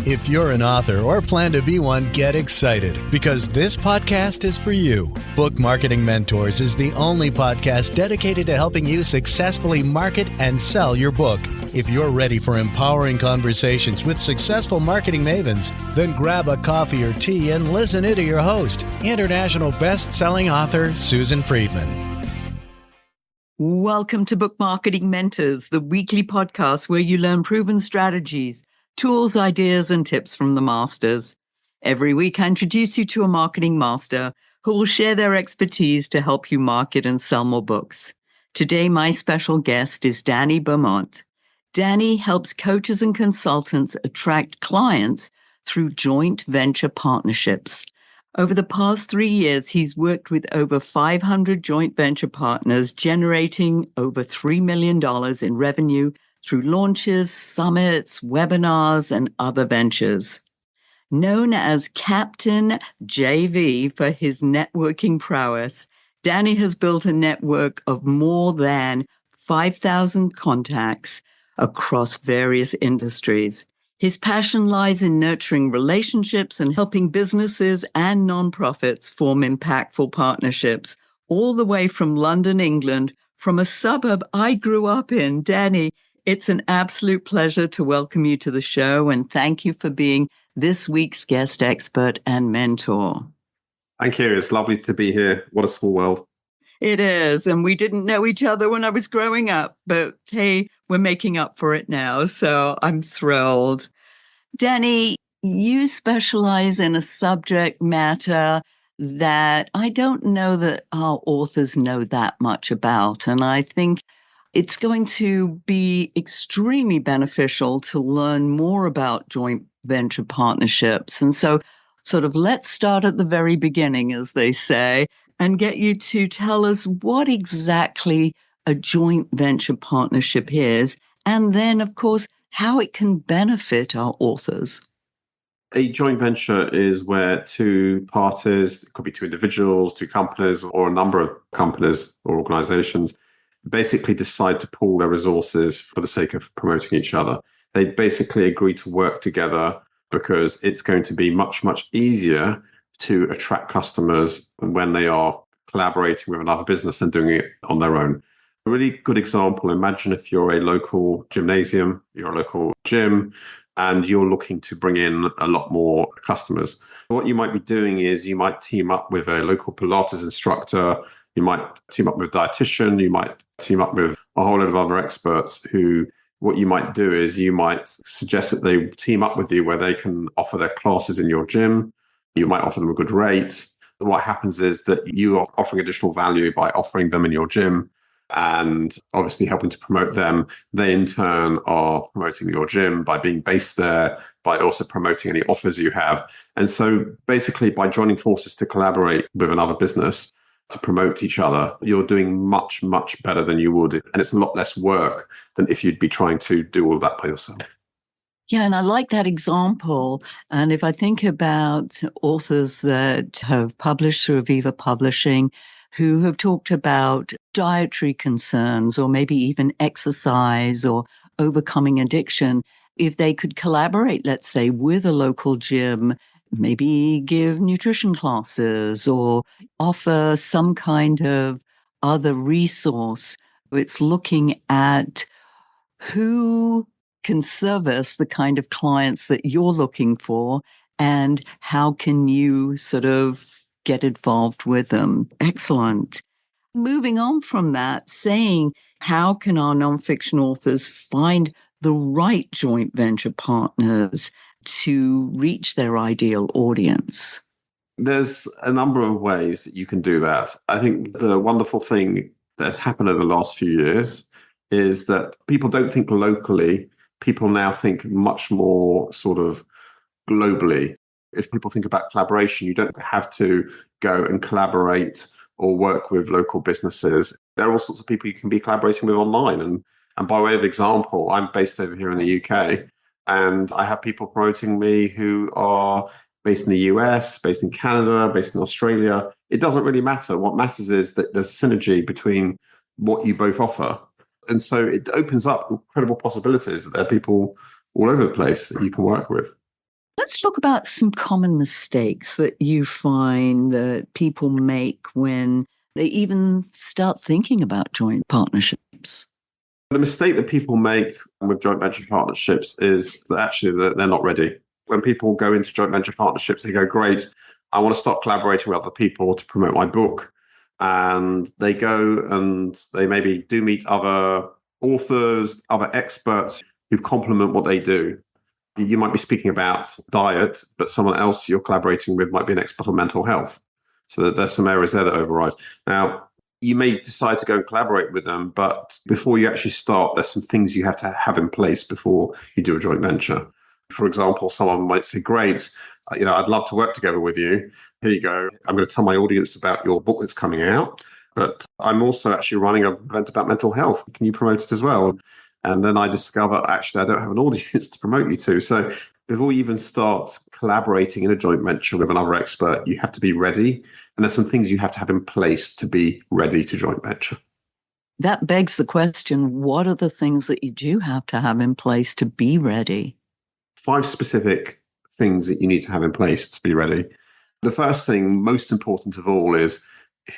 If you're an author or plan to be one, get excited because this podcast is for you. Book Marketing Mentors is the only podcast dedicated to helping you successfully market and sell your book. If you're ready for empowering conversations with successful marketing mavens, then grab a coffee or tea and listen in to your host, international best-selling author Susan Friedman. Welcome to Book Marketing Mentors, the weekly podcast where you learn proven strategies, tools, ideas, and tips from the masters. Every week, I introduce you to a marketing master who will share their expertise to help you market and sell more books. Today, my special guest is Danny Bermant. Danny helps coaches and consultants attract clients through joint venture partnerships. Over the past 3 years, he's worked with over 500 joint venture partners, generating over $3 million in revenue through launches, summits, webinars, and other ventures. Known as Captain JV for his networking prowess, Danny has built a network of more than 5,000 contacts across various industries. His passion lies in nurturing relationships and helping businesses and nonprofits form impactful partnerships, all the way from London, England, from a suburb I grew up in. Danny, it's an absolute pleasure to welcome you to the show, and thank you for being this week's guest expert and mentor. Thank you. It's lovely to be here. What a small world. It is, and we didn't know each other when I was growing up, but hey, we're making up for it now, so I'm thrilled. Danny, you specialize in a subject matter that I don't know that our authors know that much about, and I think it's going to be extremely beneficial to learn more about joint venture partnerships. And so let's start at the very beginning, as they say, and get you to tell us what exactly a joint venture partnership is, and then, of course, how it can benefit our authors. A joint venture is where two parties, it could be two individuals, two companies, or a number of companies or organizations, basically decide to pool their resources for the sake of promoting each other. They basically agree to work together because it's going to be much, much easier to attract customers when they are collaborating with another business than doing it on their own. A really good example, imagine if you're a local gymnasium, you're a local gym, and you're looking to bring in a lot more customers. What you might be doing is you might team up with a local Pilates instructor, you might team up with a dietitian, you might team up with a whole lot of other experts who, what you might do is you might suggest that they team up with you where they can offer their classes in your gym. You might offer them a good rate. What happens is that you are offering additional value by offering them in your gym and obviously helping to promote them. They in turn are promoting your gym by being based there, by also promoting any offers you have. And so basically by joining forces to collaborate with another business to promote each other, you're doing much, much better than you would. And it's a lot less work than if you'd be trying to do all of that by yourself. Yeah, and I like that example. And if I think about authors that have published through Aviva Publishing, who have talked about dietary concerns or maybe even exercise or overcoming addiction, if they could collaborate, let's say, with a local gym, maybe give nutrition classes or offer some kind of other resource, it's looking at who can service the kind of clients that you're looking for and how can you get involved with them. Excellent. Moving on from that, saying how can our nonfiction authors find the right joint venture partners to reach their ideal audience? There's a number of ways that you can do that. I think the wonderful thing that's happened over the last few years is that people don't think locally. People now think much more globally. If people think about collaboration, you don't have to go and collaborate or work with local businesses. There are all sorts of people you can be collaborating with online. And by way of example, I'm based over here in the UK, and I have people promoting me who are based in the US, based in Canada, based in Australia. It doesn't really matter. What matters is that there's synergy between what you both offer. And so it opens up incredible possibilities that there are people all over the place that you can work with. Let's talk about some common mistakes that you find that people make when they even start thinking about joint partnerships. The mistake that people make with joint venture partnerships is that actually they're not ready. When people go into joint venture partnerships, they go, great, I want to start collaborating with other people to promote my book. And they go and they maybe do meet other authors, other experts who complement what they do. You might be speaking about diet, but someone else you're collaborating with might be an expert on mental health. So that there's some areas there that override. Now, you may decide to go and collaborate with them, but before you actually start, there's some things you have to have in place before you do a joint venture. For example, someone might say, great, I'd love to work together with you. Here you go. I'm going to tell my audience about your book that's coming out, but I'm also actually running an event about mental health. Can you promote it as well? And then I discover, actually, I don't have an audience to promote you to. So before you even start collaborating in a joint venture with another expert, you have to be ready. And there's some things you have to have in place to be ready to joint venture. That begs the question, what are the things that you do have to have in place to be ready? 5 specific things that you need to have in place to be ready. The first thing, most important of all, is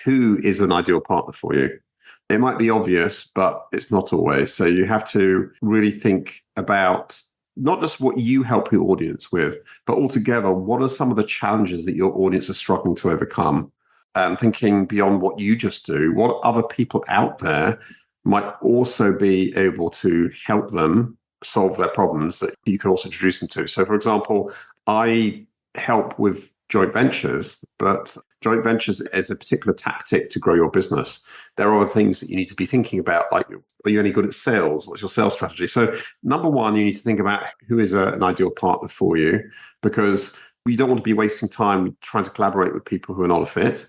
who is an ideal partner for you? It might be obvious, but it's not always. So you have to really think about not just what you help your audience with, but altogether, what are some of the challenges that your audience are struggling to overcome? And thinking beyond what you just do, what other people out there might also be able to help them solve their problems that you can also introduce them to. So, for example, I help with joint ventures, but joint ventures is a particular tactic to grow your business. There are other things that you need to be thinking about, like, are you any good at sales? What's your sales strategy? So number one, you need to think about who is an ideal partner for you, because you don't want to be wasting time trying to collaborate with people who are not a fit.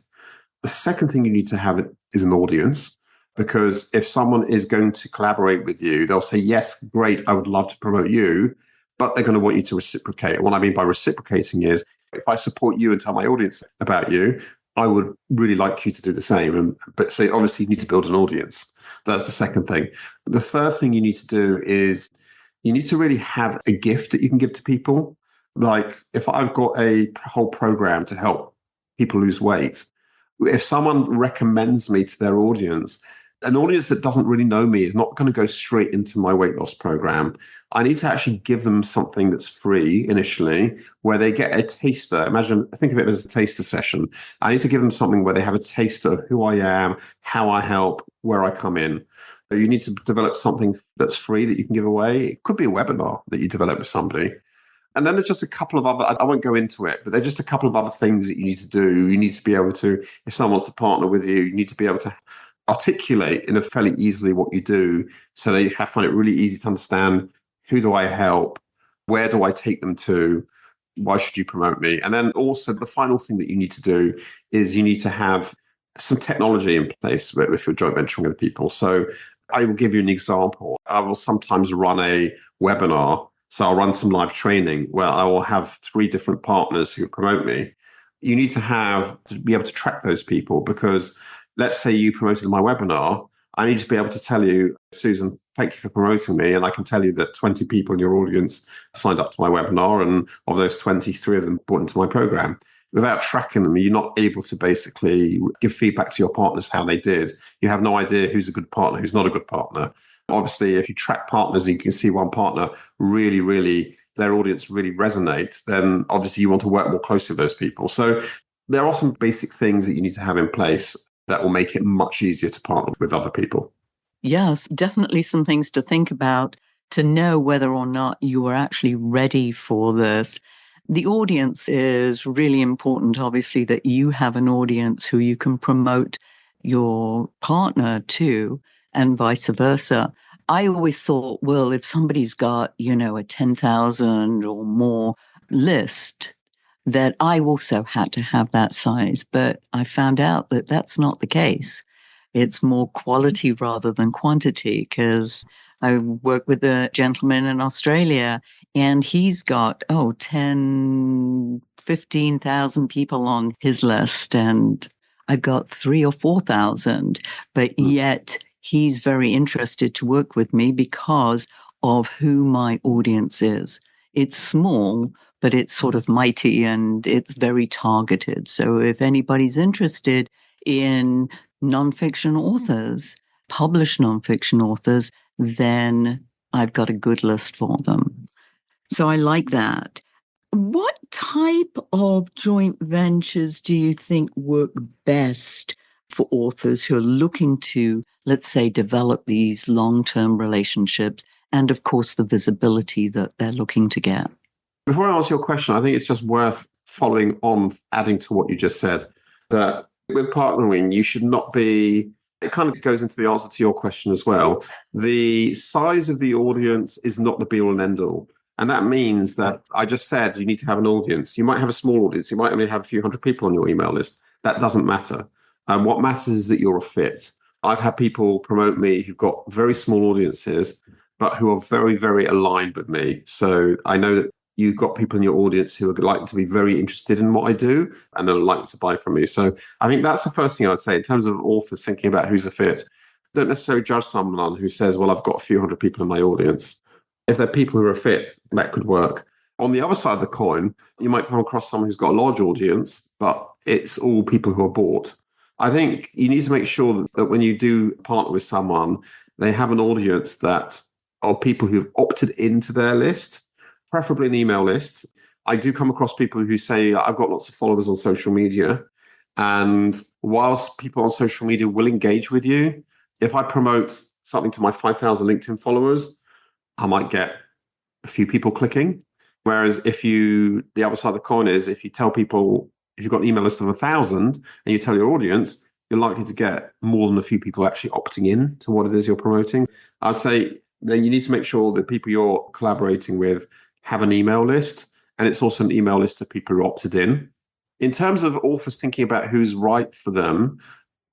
The second thing you need to have is an audience, because if someone is going to collaborate with you, they'll say, yes, great, I would love to promote you, but they're going to want you to reciprocate. And what I mean by reciprocating is, if I support you and tell my audience about you, I would really like you to do the same. But so obviously you need to build an audience. That's the second thing. The third thing you need to do is you need to really have a gift that you can give to people. Like if I've got a whole program to help people lose weight, if someone recommends me to their audience, an audience that doesn't really know me is not going to go straight into my weight loss program. I need to actually give them something that's free initially, where they get a taster. Think of it as a taster session. I need to give them something where they have a taster of who I am, how I help, where I come in. So you need to develop something that's free that you can give away. It could be a webinar that you develop with somebody. And then there's just a couple of other, I won't go into it, but there's just a couple of other things that you need to do. You need to be able to, if someone wants to partner with you, you need to be able to articulate in a fairly easily what you do, so they find it really easy to understand, who do I help? Where do I take them to? Why should you promote me? And then also the final thing that you need to do is you need to have some technology in place if you're joint venturing with people. So I will give you an example. I will sometimes run a webinar. So I'll run some live training where I will have 3 different partners who promote me. You need to be able to track those people, because let's say you promoted my webinar. I need to be able to tell you, Susan, thank you for promoting me. And I can tell you that 20 people in your audience signed up to my webinar. And of those 20, 3 of them bought into my program. Without tracking them, you're not able to basically give feedback to your partners how they did. You have no idea who's a good partner, who's not a good partner. Obviously, if you track partners and you can see one partner really, their audience really resonate, then obviously you want to work more closely with those people. So there are some basic things that you need to have in place that will make it much easier to partner with other people. Yes, definitely some things to think about to know whether or not you are actually ready for this. The audience is really important, obviously, that you have an audience who you can promote your partner to, and vice versa. I always thought, well, if somebody's got, a 10,000 or more list, that I also had to have that size. But I found out that that's not the case. It's more quality rather than quantity, because I work with a gentleman in Australia and he's got, 10, 15,000 people on his list. And I've got 3,000 or 4,000, but yet he's very interested to work with me because of who my audience is. It's small, but it's sort of mighty and it's very targeted. So if anybody's interested in nonfiction authors, published nonfiction authors, then I've got a good list for them. So I like that. What type of joint ventures do you think work best for authors who are looking to, let's say, develop these long-term relationships and, of course, the visibility that they're looking to get? Before I answer your question, I think it's just worth following on, adding to what you just said, that with partnering, you should not be, it kind of goes into the answer to your question as well. The size of the audience is not the be all and end all. And that means that I just said you need to have an audience. You might have a small audience. You might only have a few hundred people on your email list. That doesn't matter. What matters is that you're a fit. I've had people promote me who've got very small audiences, but who are very, very aligned with me. So I know that you've got people in your audience who are likely to be very interested in what I do and are likely to buy from me. So I think that's the first thing I would say in terms of authors thinking about who's a fit. Don't necessarily judge someone who says, well, I've got a few hundred people in my audience. If they're people who are a fit, that could work. On the other side of the coin, you might come across someone who's got a large audience, but it's all people who are bought. I think you need to make sure that when you do partner with someone, they have an audience that are people who've opted into their list, preferably an email list. I do come across people who say, I've got lots of followers on social media. And whilst people on social media will engage with you, if I promote something to my 5,000 LinkedIn followers, I might get a few people clicking. Whereas the other side of the coin is if you tell people, if you've got an email list of 1,000 and you tell your audience, you're likely to get more than a few people actually opting in to what it is you're promoting. I'd say then you need to make sure that people you're collaborating with have an email list, and it's also an email list of people who opted in. In terms of authors thinking about who's right for them,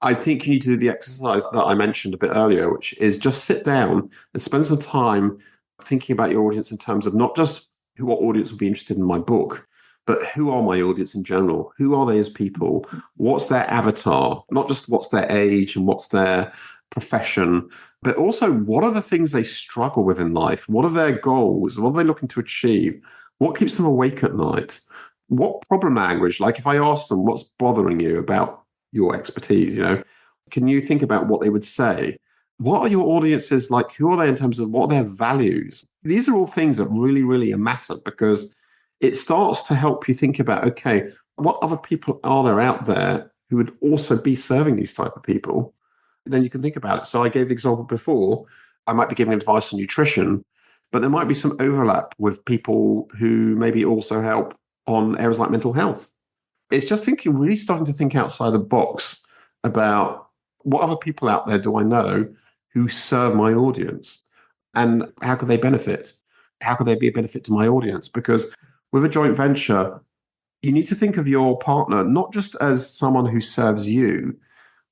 I think you need to do the exercise that I mentioned a bit earlier, which is just sit down and spend some time thinking about your audience in terms of not just what audience will be interested in my book, but who are my audience in general? Who are they as people? What's their avatar? Not just what's their age and what's their profession, but also what are the things they struggle with in life? What are their goals? What are they looking to achieve? What keeps them awake at night? What problem language? Like if I ask them, what's bothering you about your expertise, can you think about what they would say? What are your audiences like? Who are they in terms of what are their values? These are all things that really, really matter because it starts to help you think about, okay, what other people are there out there who would also be serving these type of people? Then you can think about it. So I gave the example before, I might be giving advice on nutrition, but there might be some overlap with people who maybe also help on areas like mental health. It's just really starting to think outside the box about what other people out there do I know who serve my audience and how could they benefit? How could they be a benefit to my audience? Because with a joint venture, you need to think of your partner not just as someone who serves you,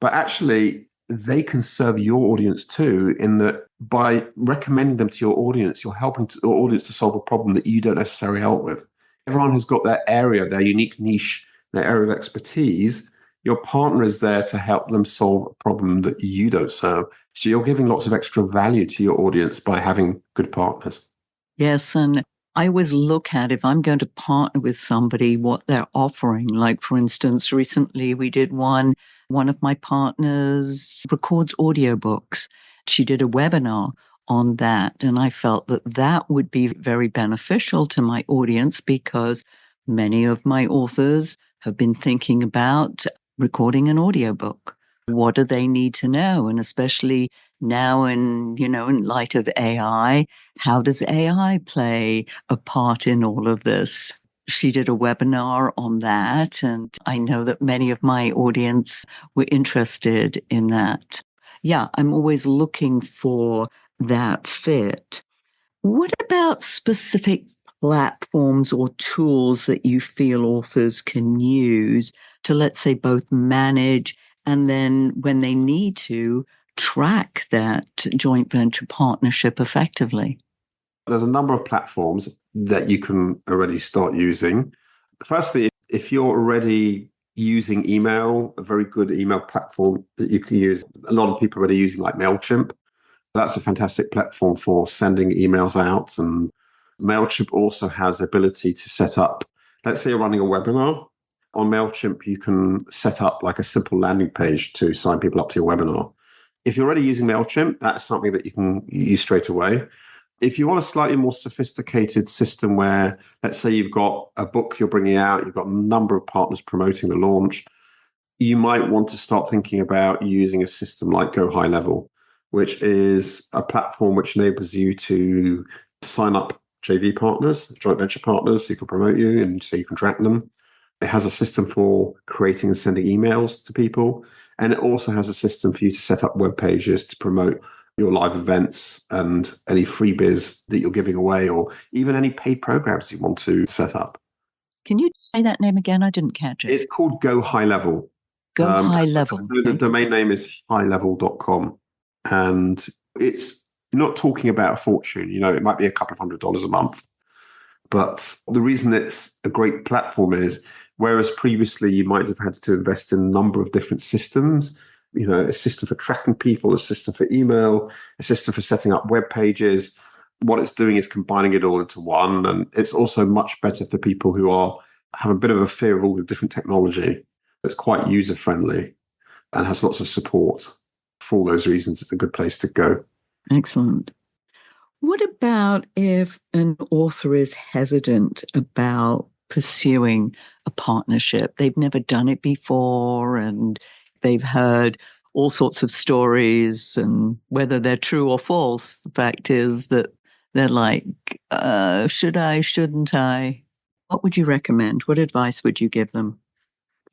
but actually they can serve your audience too, in that by recommending them to your audience, you're helping your audience to solve a problem that you don't necessarily help with. Everyone has got their area, their unique niche, their area of expertise. Your partner is there to help them solve a problem that you don't serve. So you're giving lots of extra value to your audience by having good partners. Yes, and I always look at if I'm going to partner with somebody, what they're offering. Like, for instance, recently we did one of my partners records audiobooks. She did a webinar on that, and I felt that that would be very beneficial to my audience because many of my authors have been thinking about recording an audiobook. What do they need to know? And especially now in light of AI, how does AI play a part in all of this? She did a webinar on that, and I know that many of my audience were interested in that. Yeah, I'm always looking for that fit. What about specific platforms or tools that you feel authors can use to, let's say, both manage and then when they need to track that joint venture partnership effectively? There's a number of platforms that you can already start using. Firstly, if you're already using email, a very good email platform that you can use, a lot of people are already using like MailChimp. That's a fantastic platform for sending emails out and MailChimp also has the ability to set up, let's say you're running a webinar. On MailChimp, you can set up like a simple landing page to sign people up to your webinar. If you're already using MailChimp, that's something that you can use straight away. If you want a slightly more sophisticated system where, let's say you've got a book you're bringing out, you've got a number of partners promoting the launch, you might want to start thinking about using a system like Go High Level, which is a platform which enables you to sign up JV partners, joint venture partners who can promote you and so you can track them. It has a system for creating and sending emails to people. And it also has a system for you to set up web pages to promote your live events and any freebies that you're giving away, or even any paid programs you want to set up. Can you say that name again? I didn't catch it. It's called Go High Level. Go High Level. The domain name is highlevel.com. And it's not talking about a fortune. It might be a couple of $100s a month. But the reason it's a great platform is, whereas previously you might have had to invest in a number of different systems, a system for tracking people, a system for email, a system for setting up web pages. What it's doing is combining it all into one. And it's also much better for people who have a bit of a fear of all the different technology. It's quite user-friendly and has lots of support. For all those reasons, it's a good place to go. Excellent. What about if an author is hesitant about pursuing a partnership? They've never done it before and they've heard all sorts of stories, and whether they're true or false, the fact is that they're like, should I, shouldn't I? What would you recommend? What advice would you give them?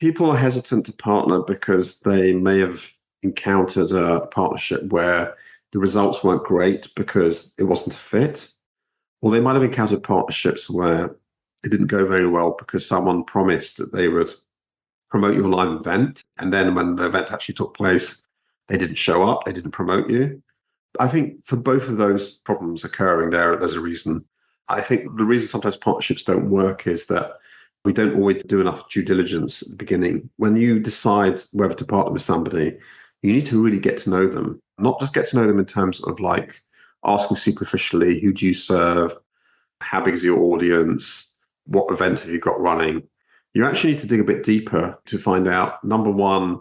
People are hesitant to partner because they may have encountered a partnership where the results weren't great because it wasn't a fit. Or they might have encountered partnerships where it didn't go very well because someone promised that they would promote your live event. And then when the event actually took place, they didn't show up, they didn't promote you. I think for both of those problems occurring there's a reason. I think the reason sometimes partnerships don't work is that we don't always do enough due diligence at the beginning. When you decide whether to partner with somebody, you need to really get to know them, not just get to know them in terms of like asking superficially, who do you serve? How big is your audience? What event have you got running? You actually need to dig a bit deeper to find out, number one,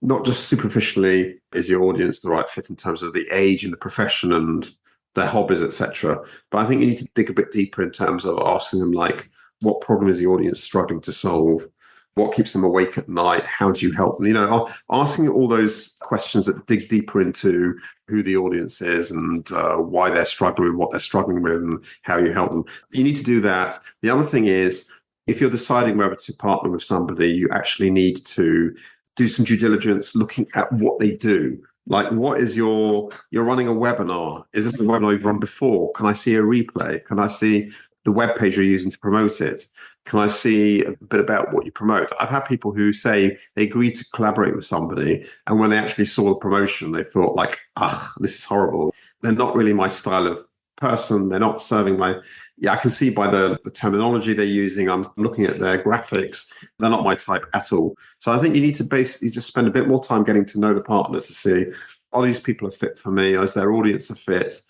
not just superficially, is your audience the right fit in terms of the age and the profession and their hobbies, etc. But I think you need to dig a bit deeper in terms of asking them, like, what problem is the audience struggling to solve? What keeps them awake at night? How do you help them? Asking all those questions that dig deeper into who the audience is and why they're struggling, what they're struggling with, and how you help them. You need to do that. The other thing is, if you're deciding whether to partner with somebody, you actually need to do some due diligence looking at what they do. Like, what is you're running a webinar. Is this a webinar you've run before? Can I see a replay? Can I see the web page you're using to promote it? Can I see a bit about what you promote? I've had people who say they agreed to collaborate with somebody, and when they actually saw the promotion, they thought like, this is horrible. They're not really my style of person. They're not serving I can see by the terminology they're using. I'm looking at their graphics. They're not my type at all. So I think you need to basically just spend a bit more time getting to know the partner to see, are these people a fit for me? Is their audience a fit?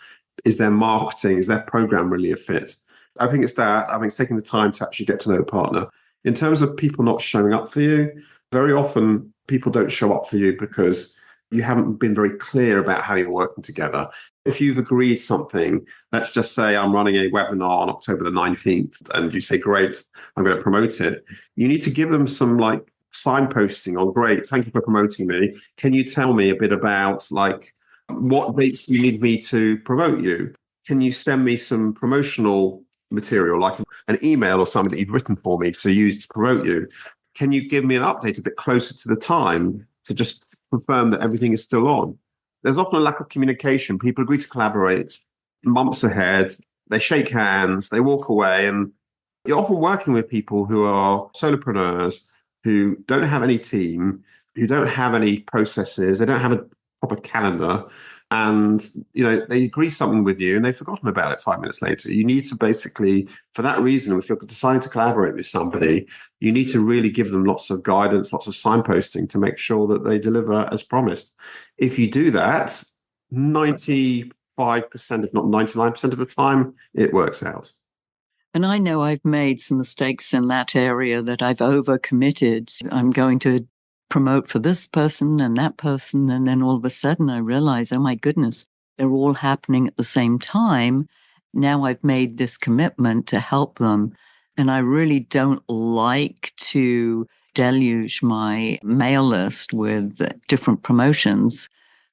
Is their marketing, is their program really a fit? I think it's that. I mean, it's taking the time to actually get to know the partner. In terms of people not showing up for you, very often people don't show up for you because you haven't been very clear about how you're working together. If you've agreed something, let's just say I'm running a webinar on October the 19th, and you say, great, I'm going to promote it. You need to give them some like signposting on, great, thank you for promoting me. Can you tell me a bit about like what dates you need me to promote you? Can you send me some promotional material, like an email or something that you've written for me to use to promote you? Can you give me an update a bit closer to the time to just confirm that everything is still on? There's often a lack of communication. People agree to collaborate months ahead. They shake hands, they walk away, and you're often working with people who are solopreneurs, who don't have any team, who don't have any processes, they don't have a proper calendar. And, they agree something with you and they've forgotten about it 5 minutes later. You need to basically, for that reason, if you're deciding to collaborate with somebody, you need to really give them lots of guidance, lots of signposting to make sure that they deliver as promised. If you do that, 95%, if not 99% of the time, it works out. And I know I've made some mistakes in that area, that I've overcommitted. I'm going to promote for this person and that person. And then all of a sudden I realize, oh my goodness, they're all happening at the same time. Now I've made this commitment to help them. And I really don't like to deluge my mail list with different promotions.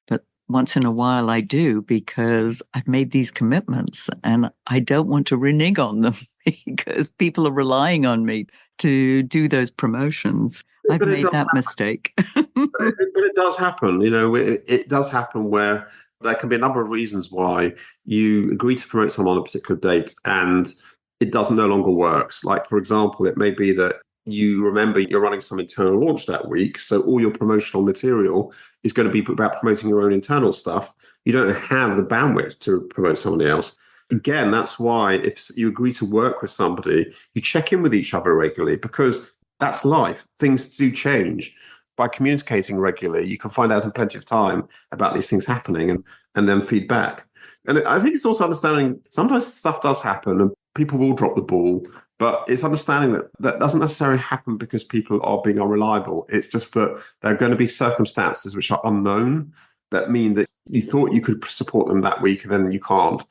But once in a while I do, because I've made these commitments and I don't want to renege on them because people are relying on me to do those promotions. I've But it made does that happen. mistake. But it does happen. It does happen where there can be a number of reasons why you agree to promote someone on a particular date and it doesn't no longer works. Like, for example, it may be that you remember you're running some internal launch that week, so all your promotional material is going to be about promoting your own internal stuff. You don't have the bandwidth to promote somebody else. Again, that's why if you agree to work with somebody, you check in with each other regularly, because that's life. Things do change. By communicating regularly, you can find out in plenty of time about these things happening and then feedback. And I think it's also understanding sometimes stuff does happen and people will drop the ball, but it's understanding that that doesn't necessarily happen because people are being unreliable. It's just that there are going to be circumstances which are unknown that mean that you thought you could support them that week and then you can't.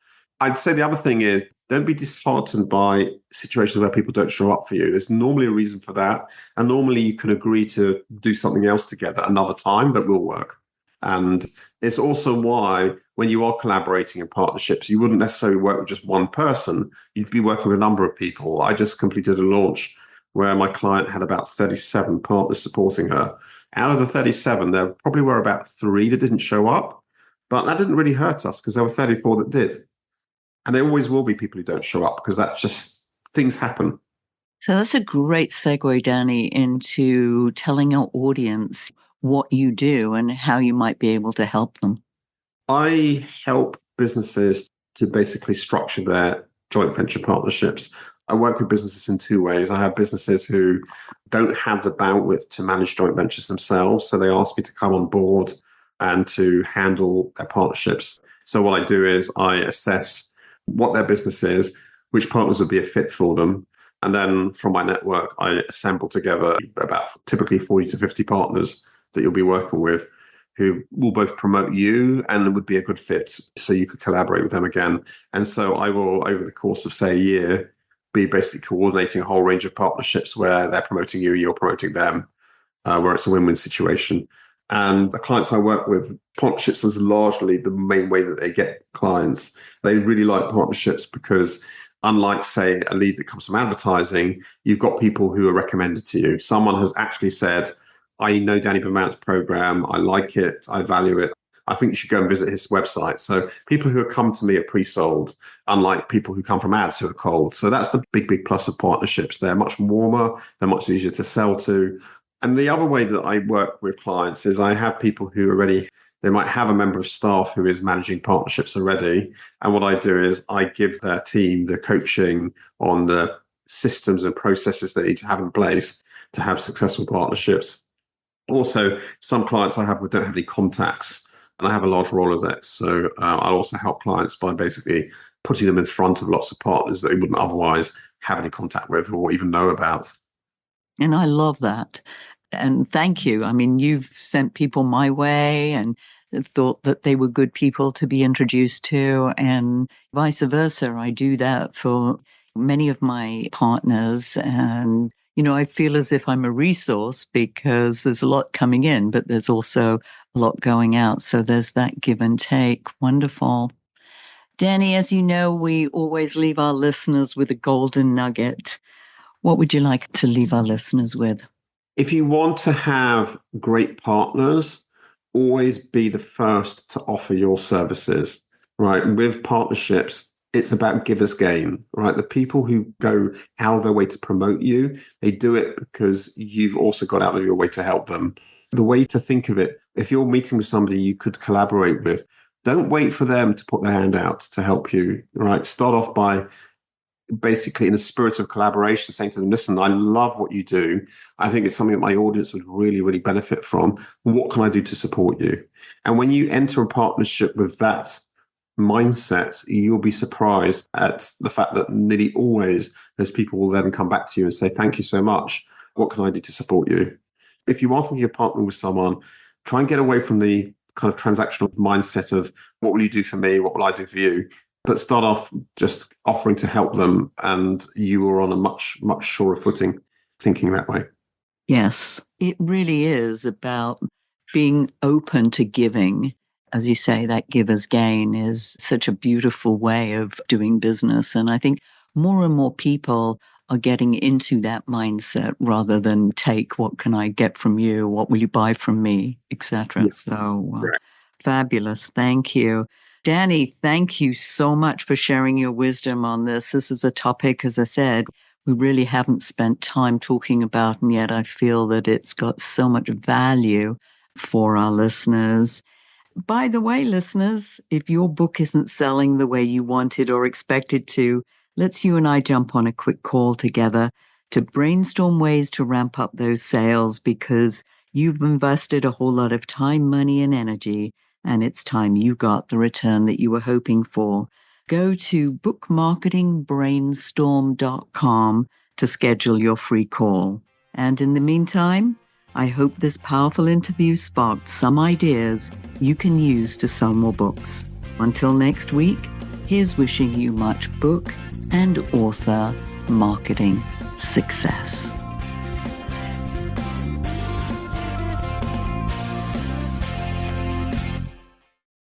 I'd say the other thing is, don't be disheartened by situations where people don't show up for you. There's normally a reason for that. And normally you can agree to do something else together another time that will work. And it's also why when you are collaborating in partnerships, you wouldn't necessarily work with just one person. You'd be working with a number of people. I just completed a launch where my client had about 37 partners supporting her. Out of the 37, there probably were about 3 that didn't show up. But that didn't really hurt us because there were 34 that did. And there always will be people who don't show up because that's just things happen. So that's a great segue, Danny, into telling our audience what you do and how you might be able to help them. I help businesses to basically structure their joint venture partnerships. I work with businesses in 2 ways. I have businesses who don't have the bandwidth to manage joint ventures themselves. So they ask me to come on board and to handle their partnerships. So what I do is I assess what their business is, which partners would be a fit for them. And then from my network, I assemble together about typically 40 to 50 partners that you'll be working with who will both promote you and would be a good fit. So you could collaborate with them again. And so I will, over the course of, say, a year, be basically coordinating a whole range of partnerships where they're promoting you, you're promoting them, where it's a win-win situation. And the clients I work with, partnerships is largely the main way that they get clients. They really like partnerships because unlike, say, a lead that comes from advertising, you've got people who are recommended to you. Someone has actually said, I know Danny Bermant's program. I like it. I value it. I think you should go and visit his website. So people who have come to me are pre-sold, unlike people who come from ads who are cold. So that's the big, big plus of partnerships. They're much warmer. They're much easier to sell to. And the other way that I work with clients is I have people who already, they might have a member of staff who is managing partnerships already. And what I do is I give their team the coaching on the systems and processes they need to have in place to have successful partnerships. Also, some clients I have don't have any contacts and I have a large Rolodex. So I'll also help clients by basically putting them in front of lots of partners that they wouldn't otherwise have any contact with or even know about. And I love that. And thank you. I mean, you've sent people my way and thought that they were good people to be introduced to, and vice versa. I do that for many of my partners. And, I feel as if I'm a resource because there's a lot coming in, but there's also a lot going out. So there's that give and take. Wonderful. Danny, as you know, we always leave our listeners with a golden nugget. What would you like to leave our listeners with? If you want to have great partners, always be the first to offer your services, right? With partnerships, it's about givers gain, right? The people who go out of their way to promote you, they do it because you've also got out of your way to help them. The way to think of it, if you're meeting with somebody you could collaborate with, don't wait for them to put their hand out to help you, right? Start off by basically in the spirit of collaboration, saying to them, listen, I love what you do. I think it's something that my audience would really, really benefit from. What can I do to support you? And when you enter a partnership with that mindset, you'll be surprised at the fact that nearly always those people will then come back to you and say, thank you so much. What can I do to support you? If you are thinking of partnering with someone, try and get away from the kind of transactional mindset of what will you do for me? What will I do for you? But start off just offering to help them, and you are on a much, much surer footing thinking that way. Yes, it really is about being open to giving. As you say, that giver's gain is such a beautiful way of doing business. And I think more and more people are getting into that mindset rather than take, what can I get from you? What will you buy from me? Etc. Yes. So fabulous. Thank you. Danny, thank you so much for sharing your wisdom on this. This is a topic, as I said, we really haven't spent time talking about, and yet I feel that it's got so much value for our listeners. By the way, listeners, if your book isn't selling the way you wanted or expected to, let's you and I jump on a quick call together to brainstorm ways to ramp up those sales, because you've invested a whole lot of time, money, and energy, and it's time you got the return that you were hoping for. Go to bookmarketingbrainstorm.com to schedule your free call. And in the meantime, I hope this powerful interview sparked some ideas you can use to sell more books. Until next week, here's wishing you much book and author marketing success.